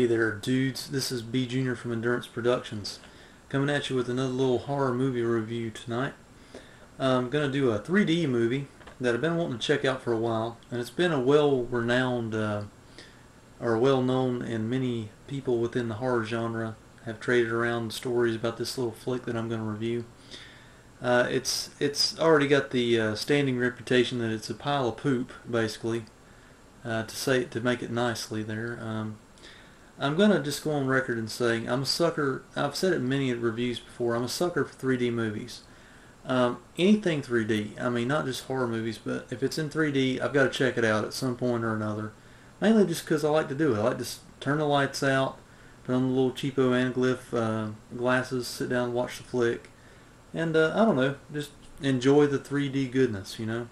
Hey there, dudes. This is B Jr. from Endurance Productions, coming at you with another little horror movie review tonight. I'm going to do a 3D movie that I've been wanting to check out for a while, and it's been a well-renowned, or well-known, and many people within the horror genre have traded around stories about this little flick that I'm going to review. It's already got the standing reputation that it's a pile of poop, basically, to make it nicely there. I'm going to just go on record and saying I'm a sucker. I've said it in many reviews before. I'm a sucker for 3D movies. Anything 3D. I mean, not just horror movies, but if it's in 3D, I've got to check it out at some point or another. Mainly just because I like to do it. I like to turn the lights out, put on the little cheapo anaglyph glasses, sit down and watch the flick. And, I don't know, just enjoy the 3D goodness, you know.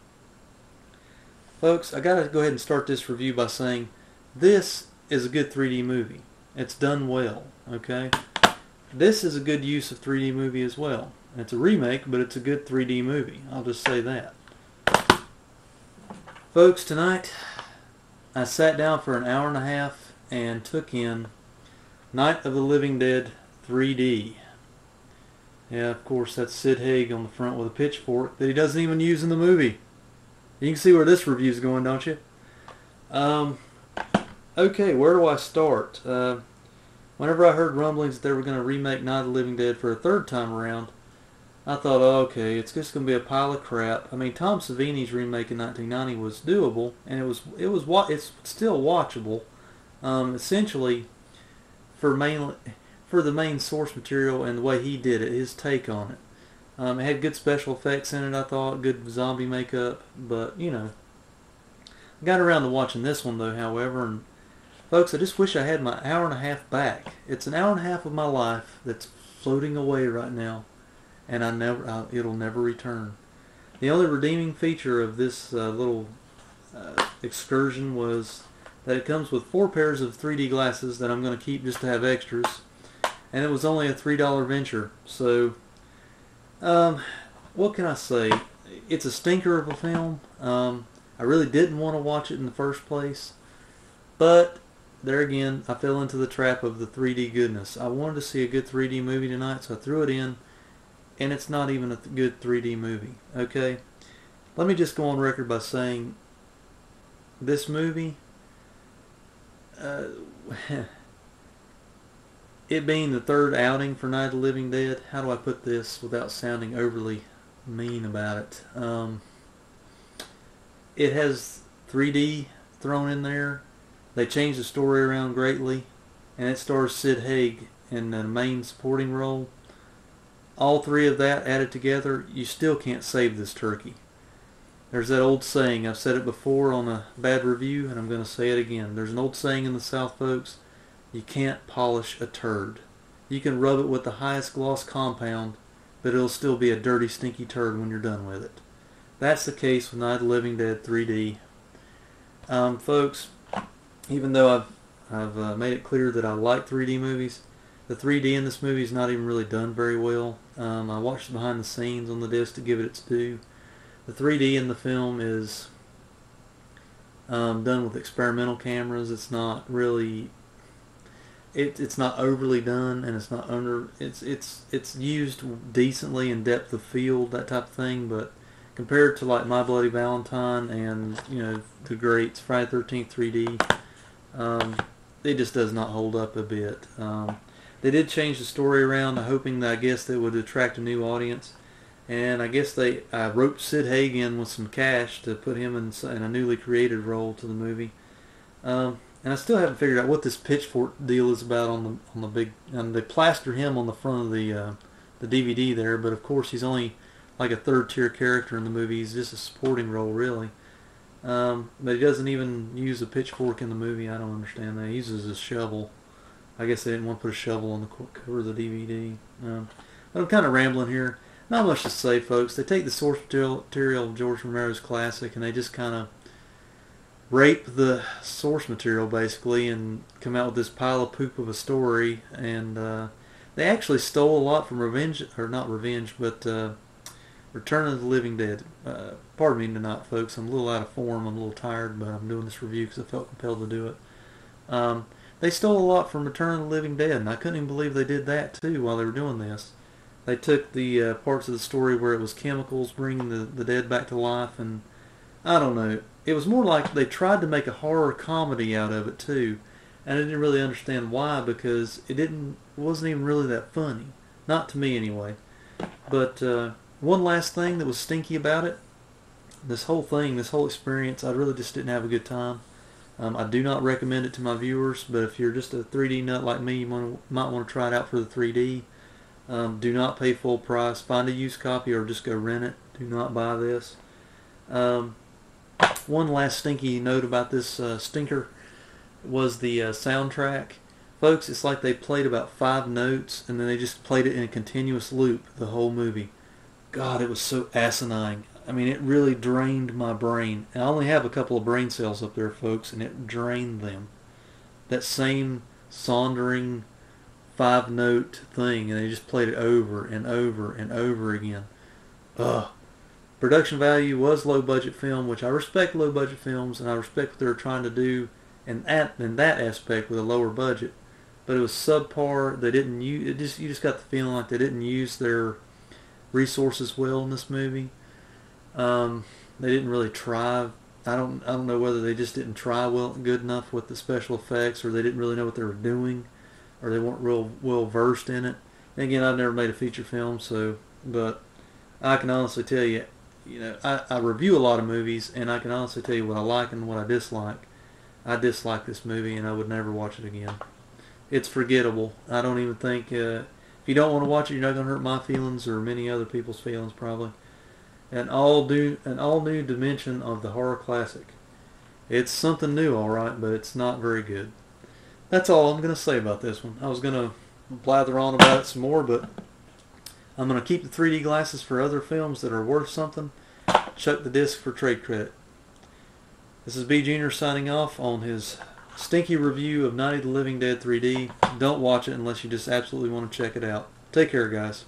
Folks, I got to go ahead and start this review by saying this is a good 3D movie. It's done well, okay? This is a good use of 3D movie as well. It's a remake, but it's a good 3D movie. I'll just say that. Folks, tonight I sat down for an hour and a half and took in Night of the Living Dead 3D. Yeah, of course, that's Sid Haig on the front with a pitchfork that he doesn't even use in the movie. You can see where this review's going, don't you? Okay, where do I start? Whenever I heard rumblings that they were going to remake Night of the Living Dead for a third time around, I thought, oh, okay, it's just going to be a pile of crap. I mean, Tom Savini's remake in 1990 was doable, and it's still watchable. Essentially, for the main source material and the way he did it, his take on it. It had good special effects in it, I thought, good zombie makeup, but, you know. I got around to watching this one, though, however, and folks, I just wish I had my hour and a half back. It's an hour and a half of my life that's floating away right now, and it'll never return. The only redeeming feature of this little excursion was that it comes with 4 pairs of 3D glasses that I'm going to keep just to have extras, and it was only a $3 venture. So, what can I say? It's a stinker of a film. I really didn't want to watch it in the first place, but there again, I fell into the trap of the 3D goodness. I wanted to see a good 3D movie tonight, so I threw it in, and it's not even a good 3D movie. Okay? Let me just go on record by saying this movie, it being the third outing for Night of the Living Dead, how do I put this without sounding overly mean about it? It has 3D thrown in there. They changed the story around greatly, and it stars Sid Haig in the main supporting role. All 3 of that added together, you still can't save this turkey. There's that old saying, I've said it before on a bad review, and I'm going to say it again. There's an old saying in the South, folks, you can't polish a turd. You can rub it with the highest gloss compound, but it'll still be a dirty, stinky turd when you're done with it. That's the case with Night of the Living Dead 3D. Folks, even though I've made it clear that I like 3D movies, the 3D in this movie is not even really done very well. I watched the behind the scenes on the disc to give it its due. The 3D in the film is done with experimental cameras. It's not really, it's not overly done, and it's not it's used decently in depth of field, that type of thing, but compared to like My Bloody Valentine and, you know, the greats, Friday the 13th 3D, it just does not hold up a bit. They did change the story around, hoping that I guess they would attract a new audience, and I guess they roped Sid Haig in with some cash to put him in a newly created role to the movie. And I still haven't figured out what this pitchfork deal is about on the big. And they plaster him on the front of the DVD there, but of course he's only like a third-tier character in the movie. He's just a supporting role, really. But he doesn't even use a pitchfork in the movie. I don't understand that. He uses a shovel. I guess they didn't want to put a shovel on the cover of the DVD. But I'm kind of rambling here. Not much to say, folks. They take the source material of George Romero's classic, and they just kind of rape the source material, basically, and come out with this pile of poop of a story. And they actually stole a lot from Return of the Living Dead. Pardon me tonight, folks. I'm a little out of form. I'm a little tired, but I'm doing this review because I felt compelled to do it. They stole a lot from Return of the Living Dead, and I couldn't even believe they did that too while they were doing this. They took the parts of the story where it was chemicals bringing the dead back to life, and I don't know. It was more like they tried to make a horror comedy out of it too, and I didn't really understand why, because it wasn't even really that funny, not to me anyway. But one last thing that was stinky about it, this whole thing, this whole experience, I really just didn't have a good time. I do not recommend it to my viewers, but if you're just a 3D nut like me, you might want to try it out for the 3D. Do not pay full price. Find a used copy or just go rent it. Do not buy this. One last stinky note about this stinker was the soundtrack. Folks, it's like they played about 5 notes and then they just played it in a continuous loop the whole movie. God, it was so asinine. I mean, it really drained my brain. And I only have a couple of brain cells up there, folks, and it drained them. That same sondering 5-note thing, and they just played it over and over and over again. Ugh. Production value was low budget film, which I respect low budget films, and I respect what they're trying to do in that aspect with a lower budget. But it was subpar. They didn't use you just got the feeling like they didn't use their resources well in this movie. They didn't really try. I don't know whether they just didn't try good enough with the special effects, or they didn't really know what they were doing, or they weren't real well versed in it. And again, I've never made a feature film, but I can honestly tell you, I review a lot of movies, and I can honestly tell you what I like and what I dislike. I dislike this movie, and I would never watch it again. It's forgettable. I don't even think if you don't want to watch it, you're not going to hurt my feelings or many other people's feelings probably. An all new dimension of the horror classic. It's something new, all right, but it's not very good. That's all I'm going to say about this one. I was going to blather on about it some more, but I'm going to keep the 3D glasses for other films that are worth something. Chuck the disc for trade credit. This is B. Junior signing off on his stinky review of Night of the Living Dead 3D. Don't watch it unless you just absolutely want to check it out. Take care, guys.